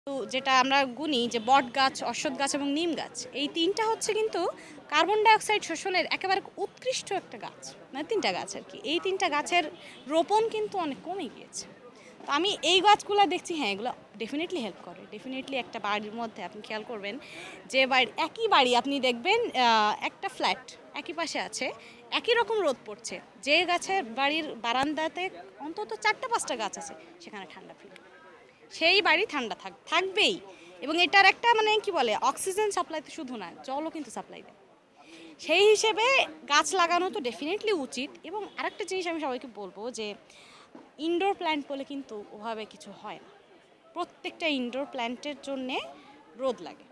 তো যেটা আমরা গুনি যে বট গাছ, অশ্বত্থ গাছ এবং নিম গাছ, এই ৩টা হচ্ছে কিন্তু কার্বন ডাইঅক্সাইড শোষণের একেবারে উৎকৃষ্ট একটা গাছ। মানে ৩টা গাছ আরকি। এই ৩টা গাছের রোপণ কিন্তু অনেক কমে গিয়েছে। তো আমি এই গাছগুলা দেখছি, হ্যাঁ, এগুলো ডেফিনিটলি হেল্প করে। ডেফিনিটলি একটা বাড়ির মধ্যে আপনি খেয়াল করবেন যে একই বাড়ি আপনি দেখবেন একটা ফ্ল্যাট একই পাশে আছে, একই রকম রোদ পড়ছে। যে গাছের বাড়ির বারান্দাতে অন্তত ৪টা ৫টা গাছ আছে, সেখানে ঠান্ডা ফিল, সেই বাড়ি ঠান্ডা থাকবেই। এবং এটার একটা মানে কি বলে, অক্সিজেন সাপ্লাইতে শুধু না, জলও কিন্তু সাপ্লাই দেয়। সেই হিসেবে গাছ লাগানো তো ডেফিনেটলি উচিত। এবং আরেকটা জিনিস আমি সবাইকে বলবো যে ইনডোর প্ল্যান্ট বলে কিন্তু ওভাবে কিছু হয় না। প্রত্যেকটা ইনডোর প্ল্যান্টের জন্যে রোদ লাগে।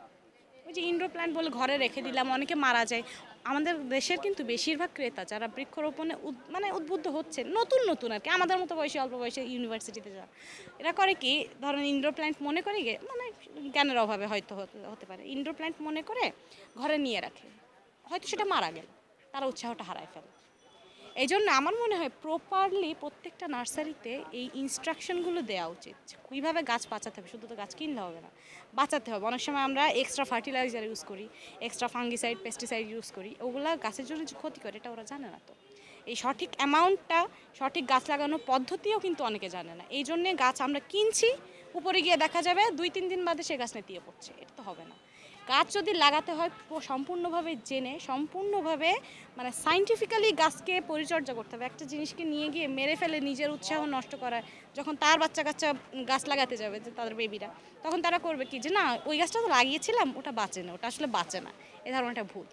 ওই যে ইনডোর প্ল্যান্ট বলে ঘরে রেখে দিলাম, অনেকে মারা যায়। আমাদের দেশের কিন্তু বেশিরভাগ ক্রেতা যারা বৃক্ষরোপণে মানে উদ্বুদ্ধ হচ্ছে, নতুন নতুন আর কি, আমাদের মতো বয়সী, অল্প বয়সে ইউনিভার্সিটিতে যারা, এরা করে কি, ধরেন ইনডোর প্ল্যান্ট মনে করে গিয়ে, মানে জ্ঞানের অভাবে হয়তো হতে পারে, ইনডোর প্ল্যান্ট মনে করে ঘরে নিয়ে রাখে, হয়তো সেটা মারা গেল, তারা উৎসাহটা হারায় ফেলে। এই জন্য আমার মনে হয় প্রপারলি প্রত্যেকটা নার্সারিতে এই ইনস্ট্রাকশনগুলো দেওয়া উচিত, কীভাবে গাছ বাঁচাতে হবে। শুধু তো গাছ কিনলে হবে না, বাঁচাতে হবে। অনেক সময় আমরা এক্সট্রা ফার্টিলাইজার ইউজ করি, এক্সট্রা ফাঙ্গিসাইড, পেস্টিসাইড ইউজ করি, ওগুলা গাছের জন্য যে ক্ষতি করে এটা ওরা জানে না। তো এই সঠিক অ্যামাউন্টটা, সঠিক গাছ লাগানোর পদ্ধতিও কিন্তু অনেকে জানে না। এই জন্যে গাছ আমরা কিনছি, উপরে গিয়ে দেখা যাবে ২-৩ দিন বাদে সে গাছ নেতিয়ে পড়ছে। এটা তো হবে না। গাছ যদি লাগাতে হয় সম্পূর্ণভাবে জেনে, সম্পূর্ণভাবে মানে সায়েন্টিফিক্যালি গাছকে পরিচর্যা করতে হবে। একটা জিনিসকে নিয়ে গিয়ে মেরে ফেলে নিজের উৎসাহ নষ্ট করা, যখন তার বাচ্চা কাচ্চা গাছ লাগাতে যাবে, যে তাদের বেবিরা, তখন তারা করবে কি, যে না, ওই গাছটা তো লাগিয়েছিলাম, ওটা বাঁচে না, ওটা আসলে বাঁচে না। এ ধরনের ভুল।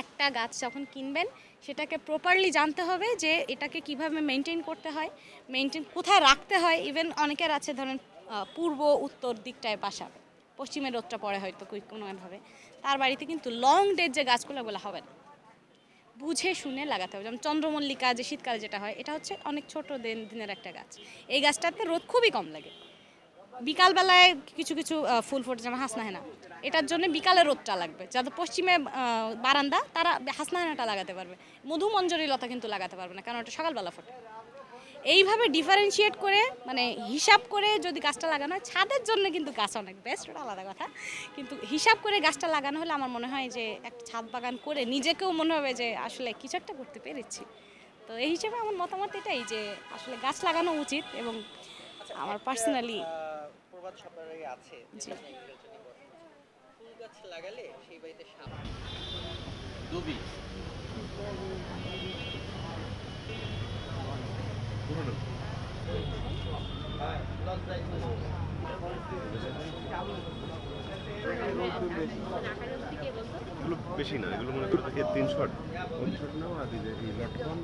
একটা গাছ যখন কিনবেন, সেটাকে প্রপারলি জানতে হবে যে এটাকে কিভাবে মেনটেন করতে হয়, কোথায় রাখতে হয়। ইভেন অনেকের আছে ধরেন পূর্ব উত্তর দিকটায় বাসা, পশ্চিমের রোদটা পড়ে হয়তো কোনোভাবে, তার বাড়িতে কিন্তু লং ডেজ যে গাছগুলো, ওগুলো হবে না। বুঝে শুনে লাগাতে হবে। যেমন চন্দ্রমল্লিকা, যে শীতকালে যেটা হয়, এটা হচ্ছে অনেক ছোট দিনের একটা গাছ। এই গাছটাতে রোদ খুবই কম লাগে। বিকালবেলায় কিছু কিছু ফুল ফোটে, যেমন হাসনাহেনা, এটার জন্য বিকালে রোদটা লাগবে। যাদের পশ্চিমে বারান্দা, তারা হাসনাহেনাটা লাগাতে পারবে। মধুমঞ্জরি লতা কিন্তু লাগাতে পারবে না, কারণ ওটা সকালবেলা ফোটে। এইভাবে ডিফারেন্সিয়েট করে, মানে হিসাব করে যদি গাছটা লাগানো হয়, ছাদের জন্য কিন্তু গাছ অনেক বেস্ট, ওটা আলাদা কথা। কিন্তু হিসাব করে গাছটা লাগানো হলে আমার মনে হয় যে একটা ছাদ বাগান করে নিজেকেও মনে হবে যে আসলে কিছু একটা করতে পেরেছি। তো এই হিসেবে আমার মতামত এটাই যে আসলে গাছ লাগানো উচিত। এবং আমার পার্সোনালি প্রবাদ সবারই আছে, জি, ফুল গাছ লাগালে সেই বাড়িতে সাপ দুবি এগুলো বেশি না, এগুলো মনে করে থাকে ৩ শট নাও আর এই লটকন